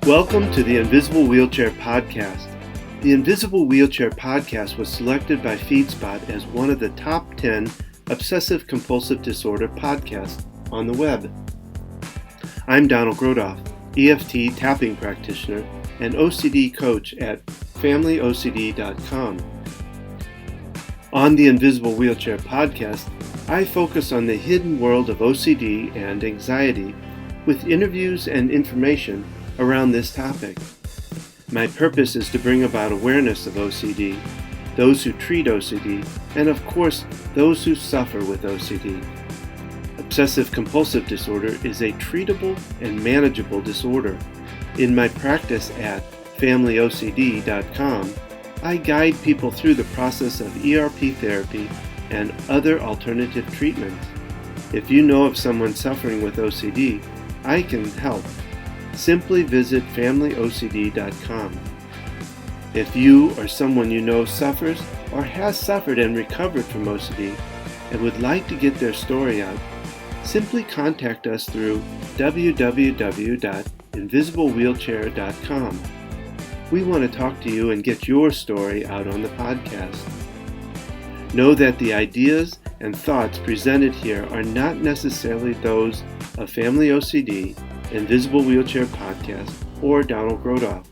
Welcome to the Invisible Wheelchair Podcast. The Invisible Wheelchair Podcast was selected by FeedSpot as one of the top 10 obsessive-compulsive disorder podcasts on the web. I'm Donald Grodoff, EFT tapping practitioner and OCD coach at FamilyOCD.com. On the Invisible Wheelchair Podcast, I focus on the hidden world of OCD and anxiety with interviews and information around this topic. My purpose is to bring about awareness of OCD, those who treat OCD, and of course, those who suffer with OCD. Obsessive-compulsive disorder is a treatable and manageable disorder. In my practice at FamilyOCD.com, I guide people through the process of ERP therapy and other alternative treatments. If you know of someone suffering with OCD, I can help. Simply visit FamilyOCD.com. If you or someone you know suffers or has suffered and recovered from OCD and would like to get their story out, simply contact us through www.invisiblewheelchair.com. We want to talk to you and get your story out on the podcast. Know that the ideas and thoughts presented here are not necessarily those of Family OCD, Invisible Wheelchair Podcast, or Donald Grodoff.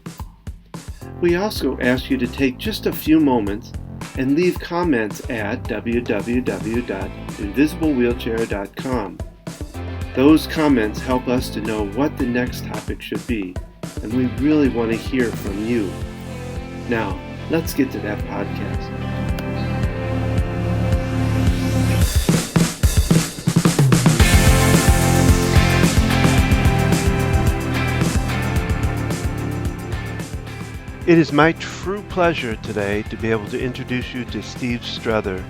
We also ask you to take just a few moments and leave comments at www.invisiblewheelchair.com. Those comments help us to know what the next topic should be, and we really want to hear from you. Now, let's get to that podcast. It is my true pleasure today to be able to introduce you to Steve Strothers.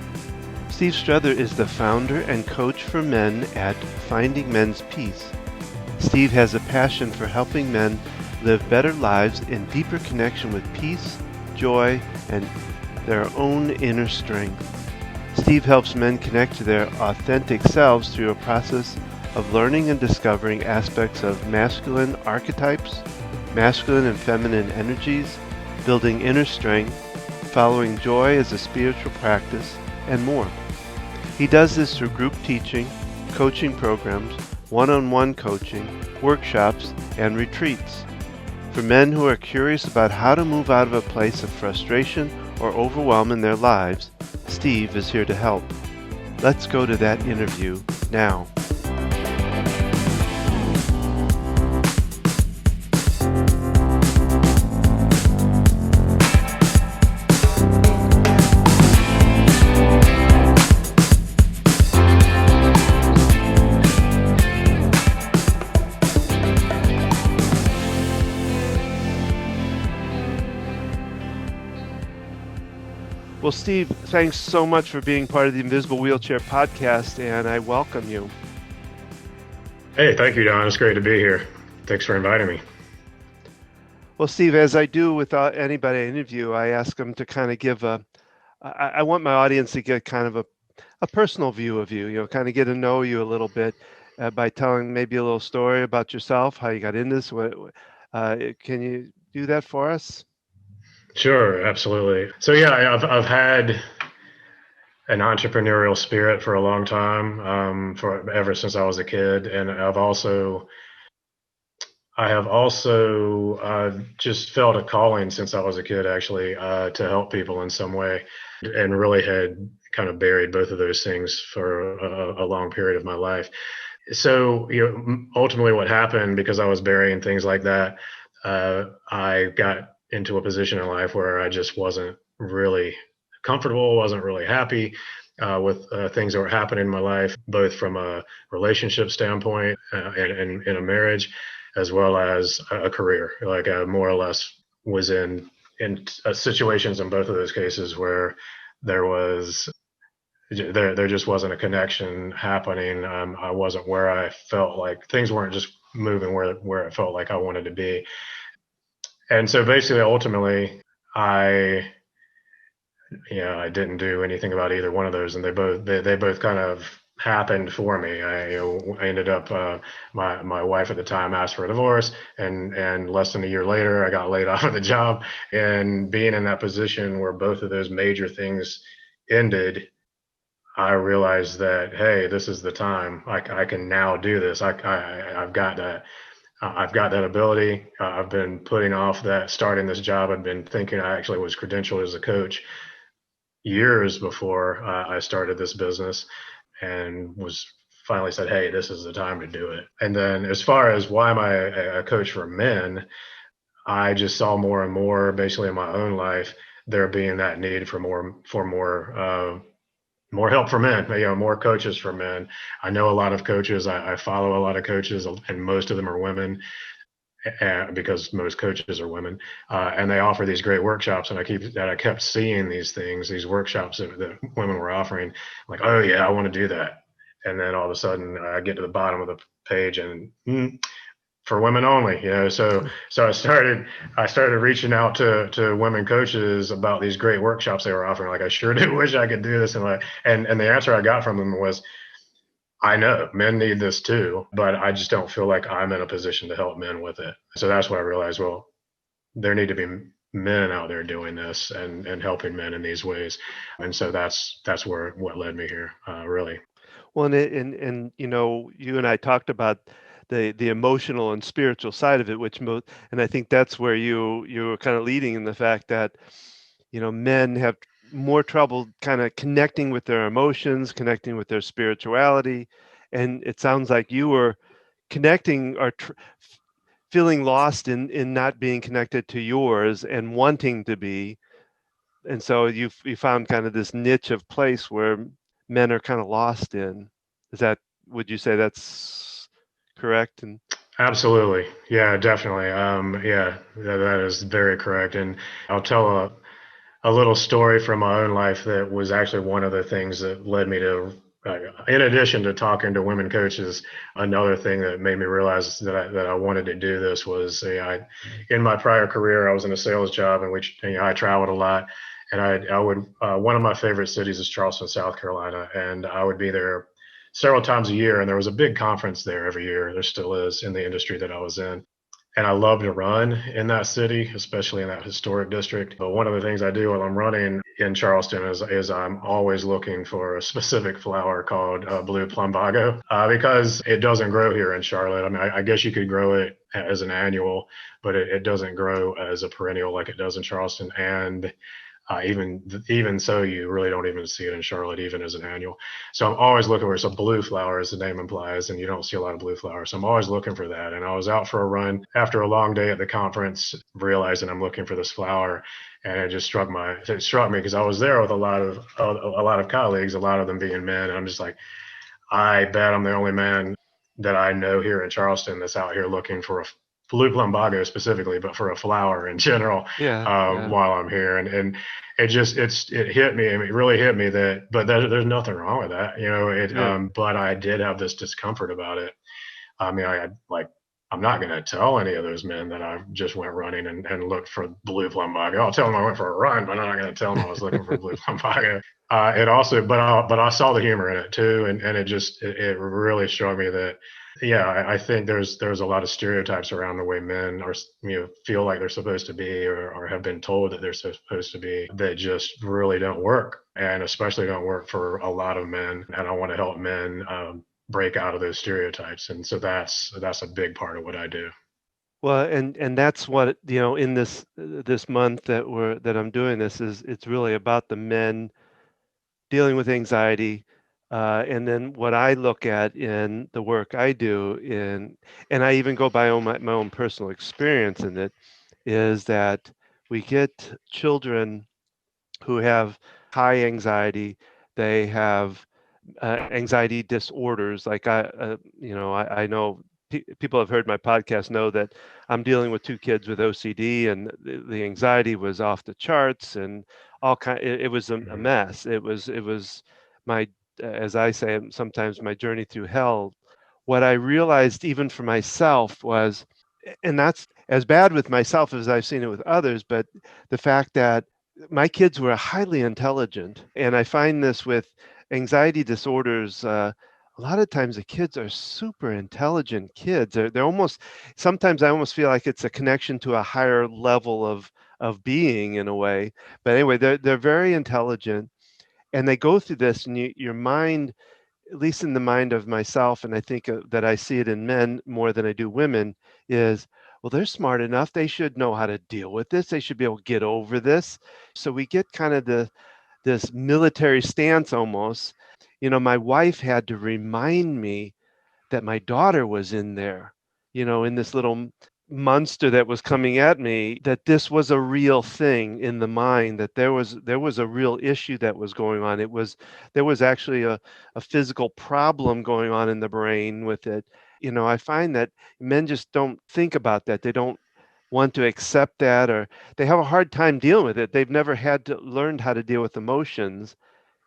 Steve Strothers is the founder and coach for men at Finding Men's Peace. Steve has a passion for helping men live better lives in deeper connection with peace, joy, and their own inner strength. Steve helps men connect to their authentic selves through a process of learning and discovering aspects of masculine archetypes, masculine and feminine energies, building inner strength, following joy as a spiritual practice, and more. He does this through group teaching, coaching programs, one-on-one coaching, workshops, and retreats. For men who are curious about how to move out of a place of frustration or overwhelm in their lives, Steve is here to help. Let's go to that interview now. Well, Steve, thanks so much for being part of the Invisible Wheelchair Podcast, and I welcome you. Hey, thank you, Don. It's great to be here. Thanks for inviting me. Well, Steve, as I do with anybody I interview, I ask them to kind of give I want my audience to get kind of a personal view of you, kind of get to know you a little bit by telling maybe a little story about yourself, how you got in this. Can you do that for us? Sure, absolutely. So yeah, I've had an entrepreneurial spirit for a long time, for ever since I was a kid, and I have also just felt a calling since I was a kid, actually, to help people in some way, and really had kind of buried both of those things for a long period of my life. So ultimately, what happened, because I was burying things like that, I got into a position in life where I just wasn't really comfortable, wasn't really happy with things that were happening in my life, both from a relationship standpoint and in a marriage, as well as a career. Like I more or less was in situations in both of those cases where there just wasn't a connection happening. I wasn't where I felt like things weren't just moving where it felt like I wanted to be. And so basically, ultimately, I didn't do anything about either one of those, and they both kind of happened for me. I ended up my wife at the time asked for a divorce, and less than a year later, I got laid off of the job. And being in that position where both of those major things ended, I realized that, hey, this is the time. I can now do this. I've got that. I've got that ability. I've been putting off that starting this job. I've been thinking I actually was credentialed as a coach years before I started this business, and was finally said, hey, this is the time to do it. And then as far as why am I a coach for men, I just saw more and more basically in my own life there being that need for more help for men, more coaches for men. I know a lot of coaches. I follow a lot of coaches, and most of them are women, because most coaches are women, and they offer these great workshops. And I kept seeing these workshops that women were offering, like, oh yeah, I want to do that. And then all of a sudden, I get to the bottom of the page, and for women only, so I started reaching out to women coaches about these great workshops they were offering. Like, I sure do wish I could do this. And the answer I got from them was, I know men need this too, but I just don't feel like I'm in a position to help men with it. So that's when I realized, well, there need to be men out there doing this and helping men in these ways. And so that's what led me here, really. Well, and you and I talked about the emotional and spiritual side of it, and I think that's where you were kind of leading in the fact that, men have more trouble kind of connecting with their emotions, connecting with their spirituality, and it sounds like you were connecting or feeling lost in not being connected to yours and wanting to be. And so you found kind of this niche of place where men are kind of lost in. Is that, would you say that's correct? And Absolutely. Yeah, definitely. Yeah, that is very correct. And I'll tell a little story from my own life that was actually one of the things that led me to, in addition to talking to women coaches, another thing that made me realize that I wanted to do this was, in my prior career, I was in a sales job in which I traveled a lot. And I would, one of my favorite cities is Charleston, South Carolina, and I would be there several times a year. And there was a big conference there every year. There still is, in the industry that I was in. And I love to run in that city, especially in that historic district. But one of the things I do while I'm running in Charleston is I'm always looking for a specific flower called blue plumbago, because it doesn't grow here in Charlotte. I mean, I guess you could grow it as an annual, but it doesn't grow as a perennial like it does in Charleston. And even so, you really don't even see it in Charlotte, even as an annual. So I'm always looking for some blue flower, as the name implies, and you don't see a lot of blue flowers. So I'm always looking for that. And I was out for a run after a long day at the conference, realizing I'm looking for this flower, and it struck me because I was there with a lot of colleagues, a lot of them being men, and I'm just like, I bet I'm the only man that I know here in Charleston that's out here looking for a blue plumbago specifically, but for a flower in general, yeah, yeah, while I'm here. And it hit me. I mean, it really hit me but there's nothing wrong with that, yeah, but I did have this discomfort about it. I mean, I'm not going to tell any of those men that I just went running and looked for blue plumbago. I'll tell them I went for a run, but I'm not going to tell them I was looking for blue plumbago. It also, but I saw the humor in it too, and it really struck me that, yeah, I think there's a lot of stereotypes around the way men are, feel like they're supposed to be, or have been told that they're supposed to be, that just really don't work, and especially don't work for a lot of men. And I want to help men break out of those stereotypes, and so that's a big part of what I do. well, and that's what, in this month that I'm doing this, is it's really about the men dealing with anxiety. And then what I look at in the work I do and I even go by my own personal experience in it, is that we get children who have high anxiety. They have anxiety disorders. Like I know people have heard my podcast know that I'm dealing with two kids with OCD, and the anxiety was off the charts, and it was a Mhm. mess. It was my, as I say, sometimes my journey through hell. What I realized even for myself was, and that's as bad with myself as I've seen it with others, but the fact that my kids were highly intelligent. And I find this with anxiety disorders, a lot of times the kids are super intelligent kids. They're almost, sometimes I almost feel like it's a connection to a higher level of being in a way. But anyway, they're very intelligent, and they go through this, and your mind, at least in the mind of myself, and I think that I see it in men more than I do women, is, well, they're smart enough. They should know how to deal with this. They should be able to get over this. So we get kind of this military stance almost. My wife had to remind me that my daughter was in there, in this little monster that was coming at me, that this was a real thing in the mind, that there was a real issue that was going on. There was actually a physical problem going on in the brain with it. I find that men just don't think about that. They don't want to accept that, or they have a hard time dealing with it. They've never had to learned how to deal with emotions.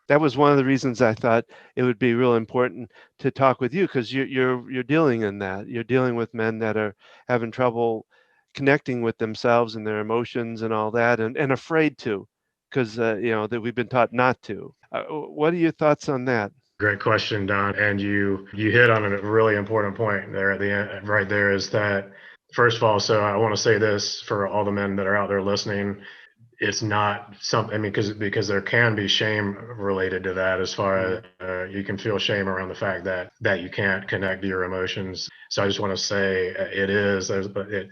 That was one of the reasons I thought it would be real important to talk with you, because you're dealing in that. You're dealing with men that are having trouble connecting with themselves and their emotions and all that, and afraid to, because that we've been taught not to. What are your thoughts on that? Great question, Don. And you hit on a really important point there at the end, right there, is that first of all, so I want to say this for all the men that are out there listening. It's not something, I mean, because there can be shame related to that, as far Mm, as you can feel shame around the fact that you can't connect to your emotions. So I just want to say it is,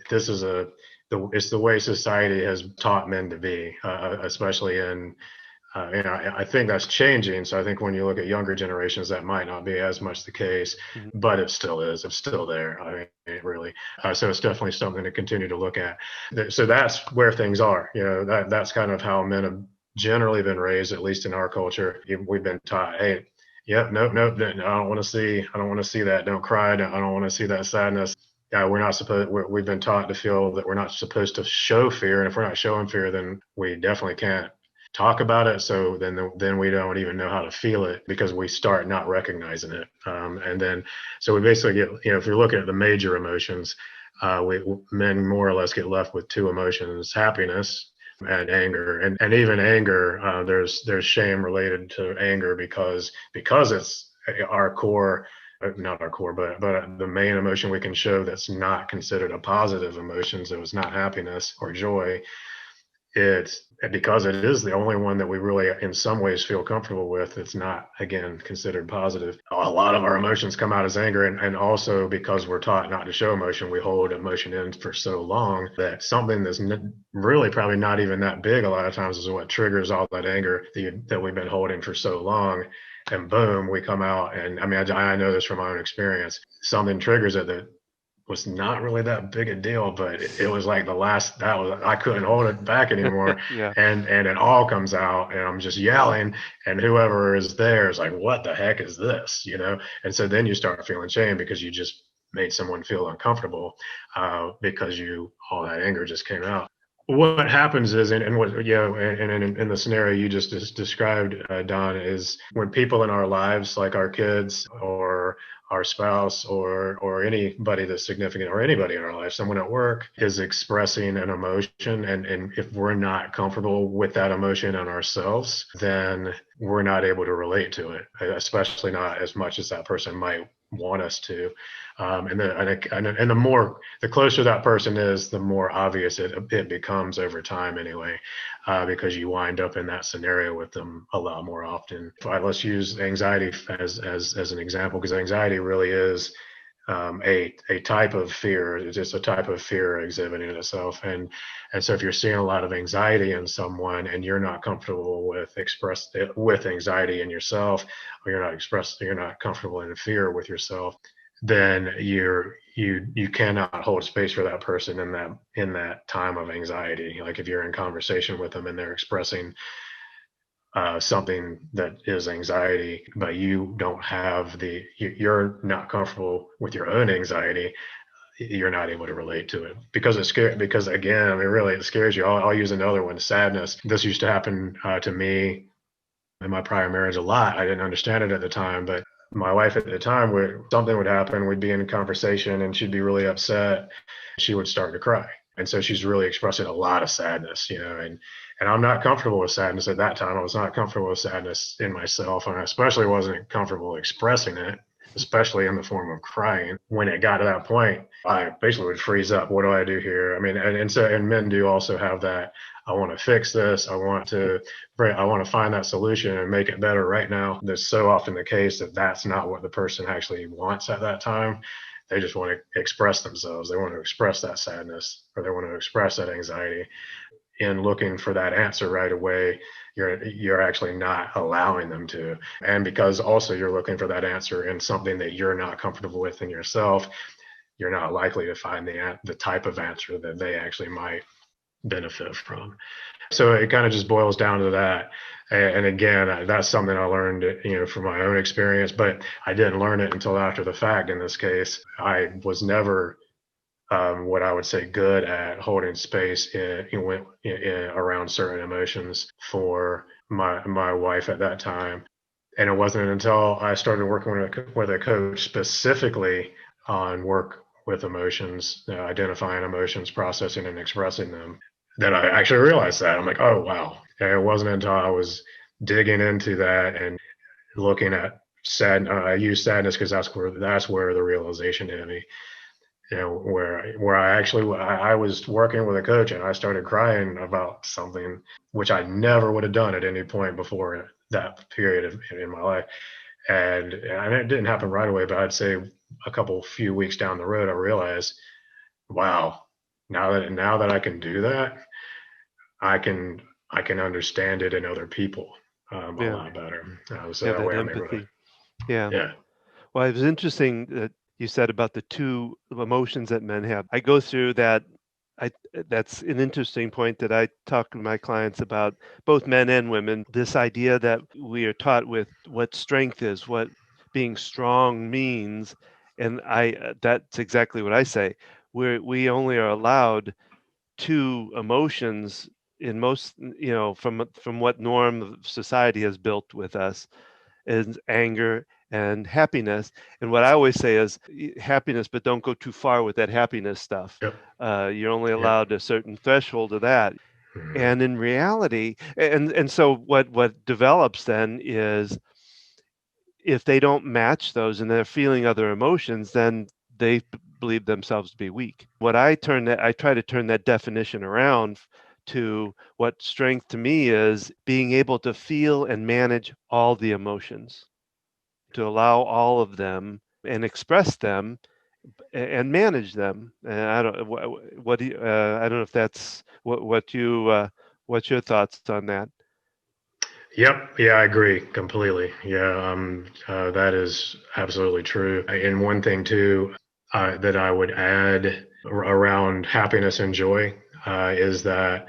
this is it's the way society has taught men to be, especially in I think that's changing. So I think when you look at younger generations, that might not be as much the case, mhm, but it still is. It's still there. I mean, really. So it's definitely something to continue to look at. So that's where things are. That's kind of how men have generally been raised, at least in our culture. We've been taught, hey, yep, nope, nope. I don't want to see. I don't want to see that. Don't cry. I don't want to see that sadness. We're not supposed. We've been taught to feel that we're not supposed to show fear, and if we're not showing fear, then we definitely can't talk about it. So then we don't even know how to feel it, because we start not recognizing it. And then so we basically get, if you're looking at the major emotions, we men more or less get left with two emotions: happiness and anger. And even anger, there's shame related to anger, because it's our core, not our core, but the main emotion we can show that's not considered a positive emotion. So it's not happiness or joy. It's because it is the only one that we really in some ways feel comfortable with. It's not, again, considered positive. A lot of our emotions come out as anger, and also because we're taught not to show emotion, we hold emotion in for so long that something that's really probably not even that big a lot of times is what triggers all that anger that we've been holding for so long. And boom, we come out. And I mean, I know this from my own experience. Something triggers it that was not really that big a deal, but it was like I couldn't hold it back anymore. yeah. And it all comes out, and I'm just yelling, and whoever is there is like, what the heck is this? And so then you start feeling shame because you just made someone feel uncomfortable, because all that anger just came out. What happens is, and what, and in the scenario you just described, Don, is when people in our lives, like our kids or our spouse or anybody that's significant, or anybody in our life, someone at work is expressing an emotion, and if we're not comfortable with that emotion in ourselves, then we're not able to relate to it, especially not as much as that person might want us to. The closer that person is, the more obvious it becomes over time anyway, because you wind up in that scenario with them a lot more often. Let's use anxiety as an example, because anxiety really is a type of fear. It's just a type of fear exhibiting itself. And so if you're seeing a lot of anxiety in someone, and you're not comfortable with anxiety in yourself, or you're not comfortable in fear with yourself, then you cannot hold space for that person in that time of anxiety. Like if you're in conversation with them and they're expressing something that is anxiety, but you're not comfortable with your own anxiety, you're not able to relate to it, because it's scary. Because again, I mean, really, it scares you. I'll use another one: sadness. This used to happen to me in my prior marriage a lot. I didn't understand it at the time, but my wife at the time, something would happen. We'd be in a conversation, and she'd be really upset. She would start to cry. And so she's really expressing a lot of sadness, and I'm not comfortable with sadness at that time. I was not comfortable with sadness in myself, and I especially wasn't comfortable expressing it, especially in the form of crying. When it got to that point, I basically would freeze up. What do I do here? I mean, and men do also have that. I want to fix this. I want to find that solution and make it better right now. That's so often the case that that's not what the person actually wants at that time. They just want to express themselves. They want to express that sadness, or they want to express that anxiety. In looking for that answer right away, you're actually not allowing them to. And because also you're looking for that answer in something that you're not comfortable with in yourself, you're not likely to find the type of answer that they actually might benefit from. So it kind of just boils down to that. And again, that's something I learned, from my own experience, but I didn't learn it until after the fact. In this case, I was never what I would say good at holding space around certain emotions for my wife at that time. And it wasn't until I started working with a coach specifically on work with emotions, identifying emotions, processing and expressing them, that I actually realized that. I'm like, oh, wow. And it wasn't until I was digging into that and looking at I use sadness because that's where the realization hit me. Where I was working with a coach and I started crying about something which I never would have done at any point before that period in my life. And it didn't happen right away, but I'd say a few weeks down the road, I realized, wow, now that I can do that, I can understand it in other people a Yeah. lot better. So Yeah, that that way I'm able to, empathy. Yeah. yeah, Well, it was interesting that you said about the two emotions that men have. I go through that. I That's an interesting point that I talk to my clients about, both men and women. This idea that we are taught with what strength is, what being strong means, and that's exactly what I say. We only are allowed two emotions in most, from what norm of society has built with us, is anger and happiness. And what I always say is happiness, but don't go too far with that happiness stuff. yep, You're only yep, allowed a certain threshold of that. mhm, And in reality, and so what develops then is, if they don't match those and they're feeling other emotions, then they believe themselves to be weak. I try to turn that definition around to what strength to me is: being able to feel and manage all the emotions, to allow all of them and express them and manage them. And I don't what do you, I don't know if that's what you what's your thoughts on that? yep, yeah, I agree completely. Yeah, that is absolutely true. And one thing too that I would add around happiness and joy is that,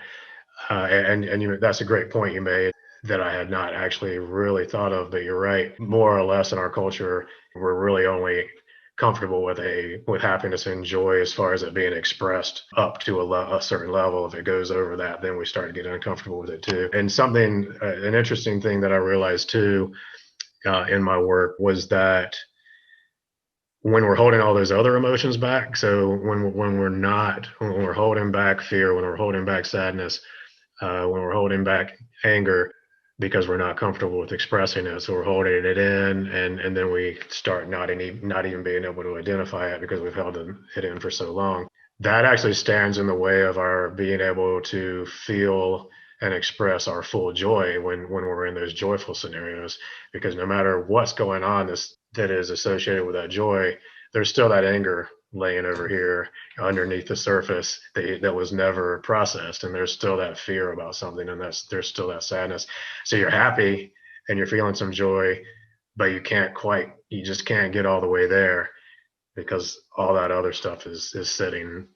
that's a great point you made that I had not actually really thought of. But you're right. More or less in our culture, we're really only comfortable with happiness and joy as far as it being expressed up to a certain level. If it goes over that, then we start getting uncomfortable with it too. And an interesting thing that I realized too in my work was that when we're holding all those other emotions back, so when we're holding back fear, when we're holding back sadness, when we're holding back anger because we're not comfortable with expressing it, so we're holding it in, and then we start not even being able to identify it because we've held it in for so long. That actually stands in the way of our being able to feel and express our full joy when we're in those joyful scenarios, because no matter what's going on that is associated with that joy, there's still that anger laying over here underneath the surface that was never processed, and there's still that fear about something, and there's still that sadness. So you're happy and you're feeling some joy, but you just can't get all the way there because all that other stuff is sitting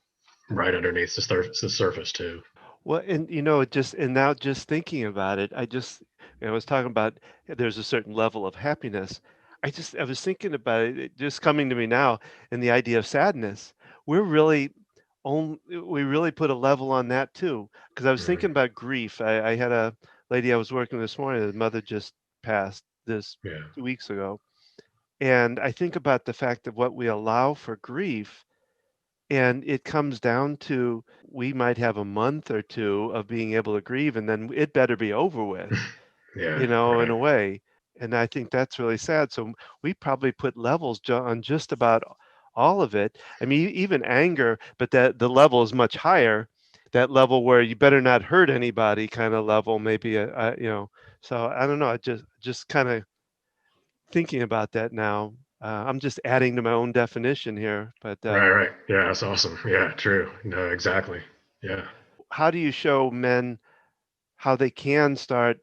right underneath the surface too. Well, and it just, and now just thinking about it, I was talking about there's a certain level of happiness. I was thinking about it, it just coming to me now, and the idea of sadness. We're really we really put a level on that too. Because I was Mhm. thinking about grief. I had a lady I was working with this morning. The mother just passed this Yeah. 2 weeks ago, and I think about the fact of what we allow for grief, And it comes down to we might have a month or two of being able to grieve, and then it better be over with, Yeah, in right. a way. And I think that's really sad. So we probably put levels on just about all of it. I mean, even anger, but that the level is much higher. That level where you better not hurt anybody kind of level, maybe So I don't know. I just kind of thinking about that now. I'm just adding to my own definition here, but Right, right. Yeah, that's awesome. Yeah, true. No, exactly. Yeah. how do you show men how they can start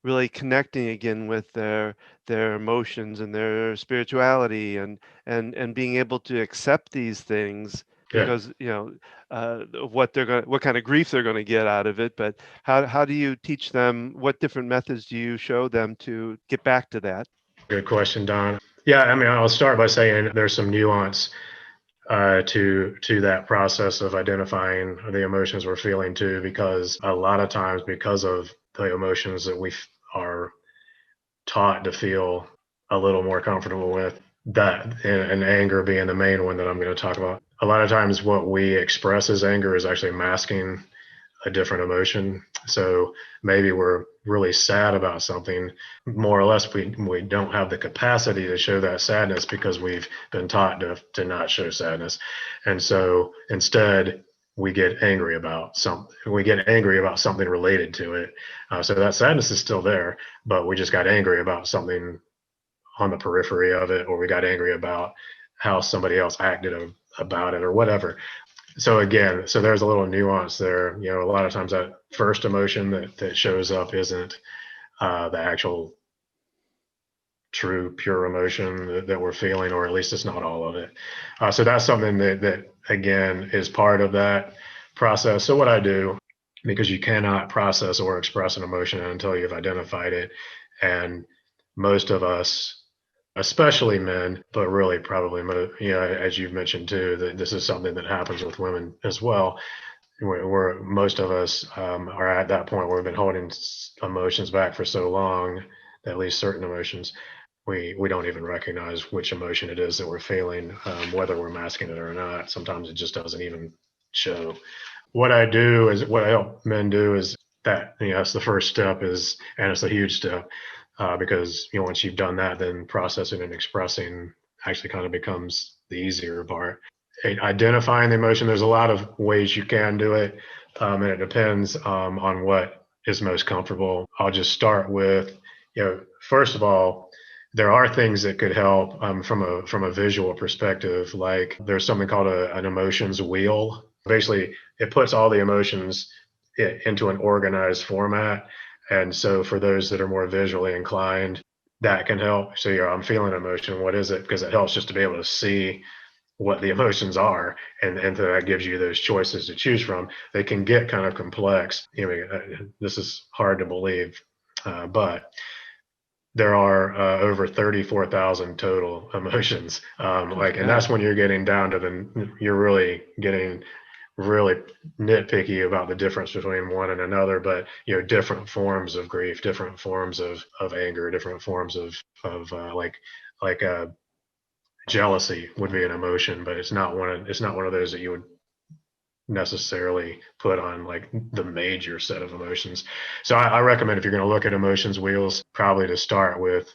really connecting again with their emotions and their spirituality and being able to accept these things Yeah. because what kind of grief they're going to get out of it, but how do you teach them? What different methods do you show them to get back to that? Good question, Don. Yeah, I mean, I'll start by saying there's some nuance to that process of identifying the emotions we're feeling too, because a lot of times, because of the emotions that we are taught to feel a little more comfortable with, that and anger being the main one that I'm going to talk about. A lot of times, what we express as anger is actually masking a different emotion. So maybe we're really sad about something. More or less, we don't have the capacity to show that sadness because we've been taught to not show sadness. And so instead, we get angry about something. We get angry about something related to it. So that sadness is still there, but we just got angry about something on the periphery of it, or we got angry about how somebody else acted about it, or whatever. So again, so there's a little nuance there. A lot of times that first emotion that shows up isn't the actual true pure emotion that we're feeling, or at least it's not all of it. So that's something that again is part of that process. So what I do, because you cannot process or express an emotion until you've identified it, and most of us, especially men, but really probably, as you've mentioned too, that this is something that happens with women as well. Where most of us are at that point where we've been holding emotions back for so long, at least certain emotions, we don't even recognize which emotion it is that we're feeling, whether we're masking it or not. Sometimes it just doesn't even show. What I help men do is that, that's the first step and it's a huge step, because, once you've done that, then processing and expressing actually kind of becomes the easier part. Identifying the emotion, there's a lot of ways you can do it, and it depends on what is most comfortable. I'll just start with, first of all, there are things that could help from a visual perspective. Like there's something called an emotions wheel. Basically, it puts all the emotions into an organized format. And so for those that are more visually inclined, that can help. So I'm feeling emotion. What is it? Because it helps just to be able to see what the emotions are, and so that gives you those choices to choose from. They can get kind of complex. This is hard to believe, but there are over 34,000 total emotions. Oh And that's man. when you're getting down to you're really getting really nitpicky about the difference between one and another. But different forms of grief, different forms of anger, different forms of like jealousy would be an emotion, but it's not one of those that you would necessarily put on like the major set of emotions. So I recommend, if you're going to look at emotions wheels, probably to start with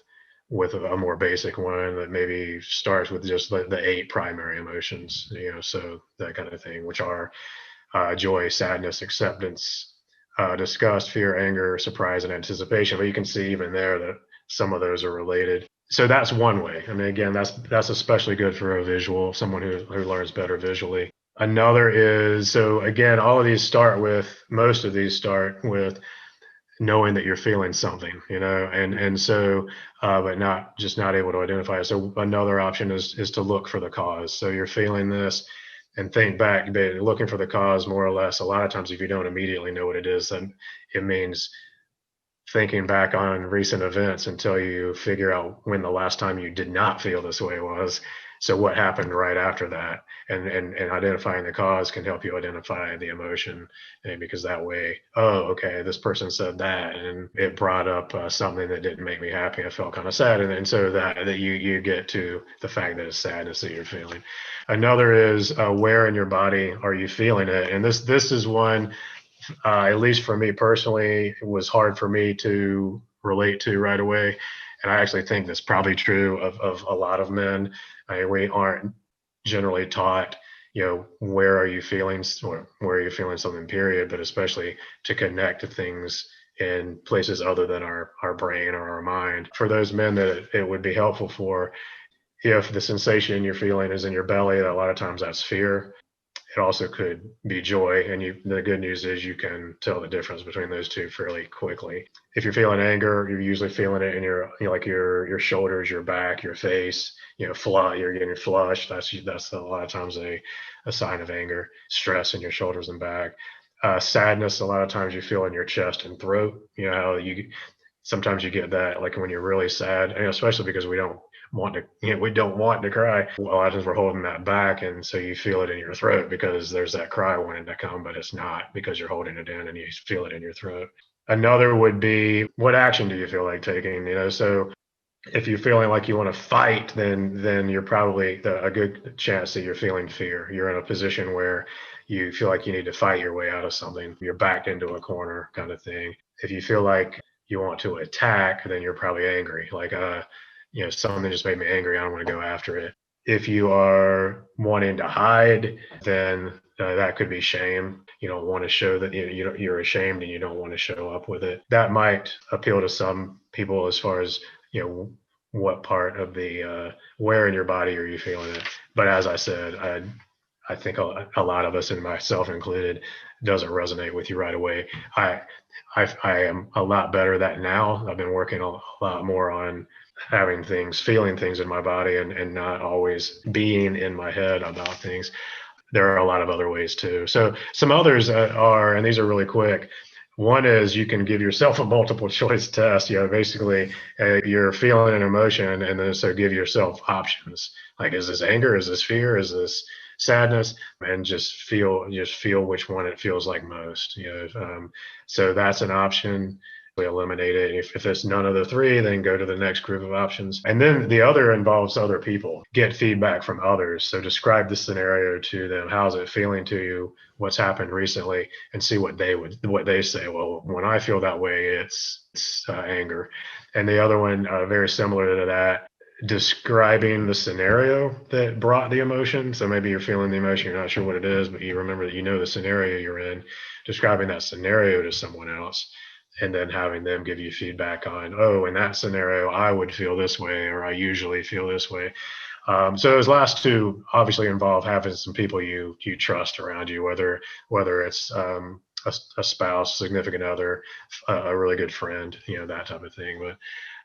a more basic one that maybe starts with just the eight primary emotions, so that kind of thing, which are joy, sadness, acceptance, disgust, fear, anger, surprise, and anticipation. But you can see even there that some of those are related. So that's one way. I mean, again, that's especially good for a visual, someone who learns better visually. Another is, so again, most of these start with knowing that you're feeling something, and so, but not able to identify it. So another option is to look for the cause. So you're feeling this, and think back, looking for the cause, more or less. A lot of times, if you don't immediately know what it is, then it means thinking back on recent events until you figure out when the last time you did not feel this way was, So what happened right after that, and identifying the cause can help you identify the emotion, and because that way, oh, okay, this person said that, and it brought up something that didn't make me happy. I felt kind of sad, and so that you get to the fact that it's sadness that you're feeling. Another is where in your body are you feeling it, and this is one, at least for me personally, it was hard for me to relate to right away. And I actually think that's probably true of a lot of men. I mean, we aren't generally taught, where are you feeling, or where are you feeling something, period, but especially to connect to things in places other than our brain or our mind. For those men that it would be helpful for, if the sensation you're feeling is in your belly, a lot of times that's fear. It also could be joy, and the good news is you can tell the difference between those two fairly quickly. If you're feeling anger, you're usually feeling it in your shoulders, your back, your face. You're getting flushed. That's a lot of times a sign of anger. Stress in your shoulders and back. Sadness, a lot of times you feel in your chest and throat. How sometimes you get that, like when you're really sad, and especially because we don't want to cry. A lot of times we're holding that back, and so you feel it in your throat because there's that cry wanting to come, but it's not, because you're holding it in and you feel it in your throat. Another would be, what action do you feel like taking? So if you're feeling like you want to fight, then you're probably a good chance that you're feeling fear. You're in a position where you feel like you need to fight your way out of something. You're backed into a corner kind of thing. If you feel like you want to attack, then you're probably angry. Like, something just made me angry, I don't want to go after it. If you are wanting to hide, then that could be shame. You don't want to show that you're ashamed, and you don't want to show up with it. That might appeal to some people as far as, what part of the where in your body are you feeling it. But as I said, I think a lot of us, and myself included, doesn't resonate with you right away. I am a lot better at that now. I've been working a lot more on feeling things in my body, and not always being in my head about things. There are a lot of other ways too. So some others are, and these are really quick. One is, you can give yourself a multiple choice test. Basically, you're feeling an emotion, and then so give yourself options. Like, is this anger? Is this fear? Is this sadness? And just feel which one it feels like most. So that's an option. We eliminate it. If it's none of the three, then go to the next group of options. And then the other involves other people. Get feedback from others. So describe the scenario to them. How's it feeling to you? What's happened recently? And see what they say. Well, when I feel that way, it's anger. And the other one, very similar to that, describing the scenario that brought the emotion. So maybe you're feeling the emotion, you're not sure what it is, but you remember that the scenario you're in. Describing that scenario to someone else, and then having them give you feedback on, oh, in that scenario, I would feel this way, or I usually feel this way. So those last two obviously involve having some people you trust around you, whether it's a spouse, significant other, a really good friend, that type of thing.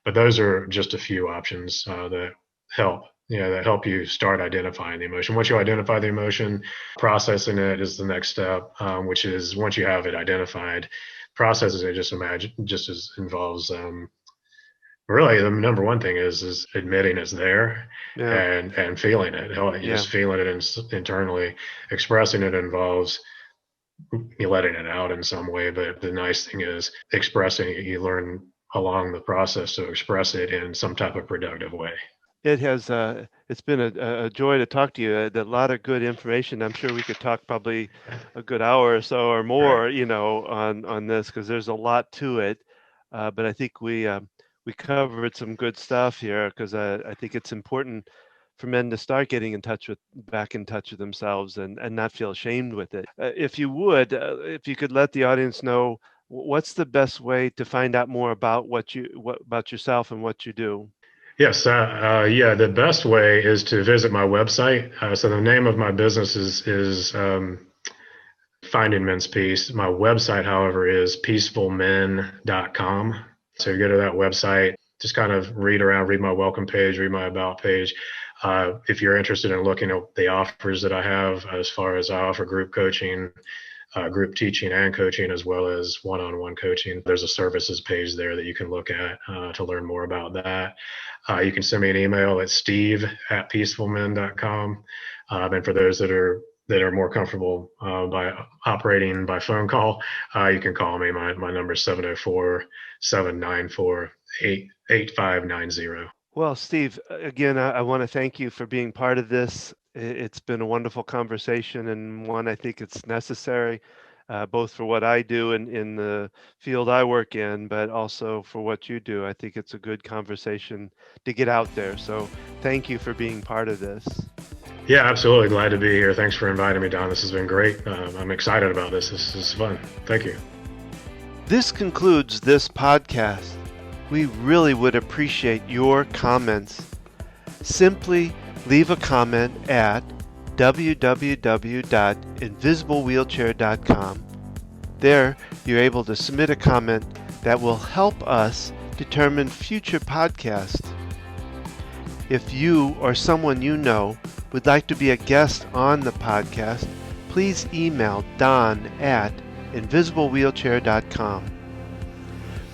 But those are just a few options that help you start identifying the emotion. Once you identify the emotion, processing it is the next step, which is, once you have it identified, processes it just involves really the number one thing is admitting it's there. Yeah. and feeling it. Just feeling it internally. Expressing it involves you letting it out in some way, but the nice thing is, expressing it, you learn along the process to express it in some type of productive way. It has it's been a joy to talk to you. A lot of good information. I'm sure we could talk probably a good hour or so or more, Right. on this, because there's a lot to it. But I think we covered some good stuff here, because I think it's important for men to start getting back in touch with themselves, and not feel ashamed with it. If you could let the audience know, what's the best way to find out more about about yourself and what you do? Yes, the best way is to visit my website. So the name of my business is Finding Men's Peace. My website, however, is peacefulmen.com. So you go to that website, just kind of read my welcome page, read my about page. If you're interested in looking at the offers that I have, as far as I offer group coaching, group teaching and coaching, as well as one-on-one coaching. There's a services page there that you can look at to learn more about that. You can send me an email at steve@peacefulmen.com. And for those that are more comfortable by operating by phone call, you can call me. My number is 704-794-8590. Well, Steve, again, I want to thank you for being part of this. It's been a wonderful conversation, and one I think it's necessary, both for what I do and in the field I work in, but also for what you do. I think it's a good conversation to get out there. So thank you for being part of this. Yeah, absolutely. Glad to be here. Thanks for inviting me, Don. This has been great. I'm excited about this. This is fun. Thank you. This concludes this podcast. We really would appreciate your comments. Simply leave a comment at www.invisiblewheelchair.com. There, you're able to submit a comment that will help us determine future podcasts. If you or someone you know would like to be a guest on the podcast, please email don@invisiblewheelchair.com.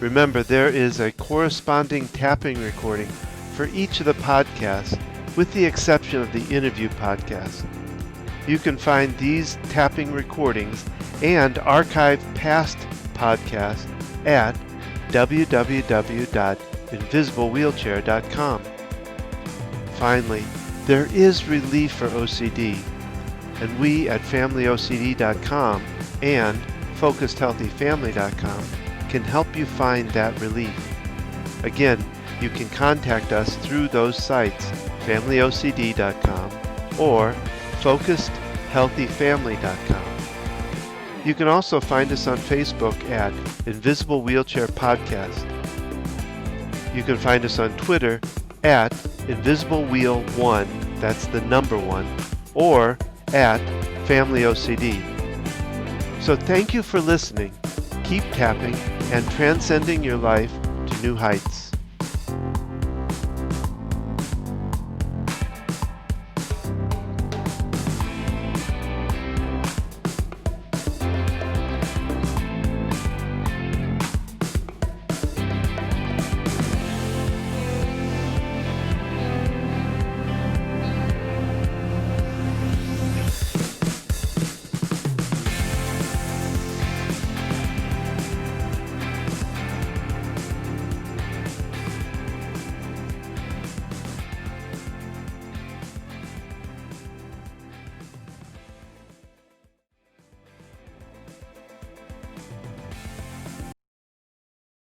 Remember, there is a corresponding tapping recording for each of the podcasts, with the exception of the interview podcast. You can find these tapping recordings and archive past podcasts at www.invisiblewheelchair.com. Finally, there is relief for OCD, and we at FamilyOCD.com and FocusedHealthyFamily.com can help you find that relief. Again, you can contact us through those sites, FamilyOCD.com or FocusedHealthyFamily.com. You can also find us on Facebook at Invisible Wheelchair Podcast. You can find us on Twitter at InvisibleWheel1, that's the number 1, or at FamilyOCD. So thank you for listening. Keep tapping and transcending your life to new heights.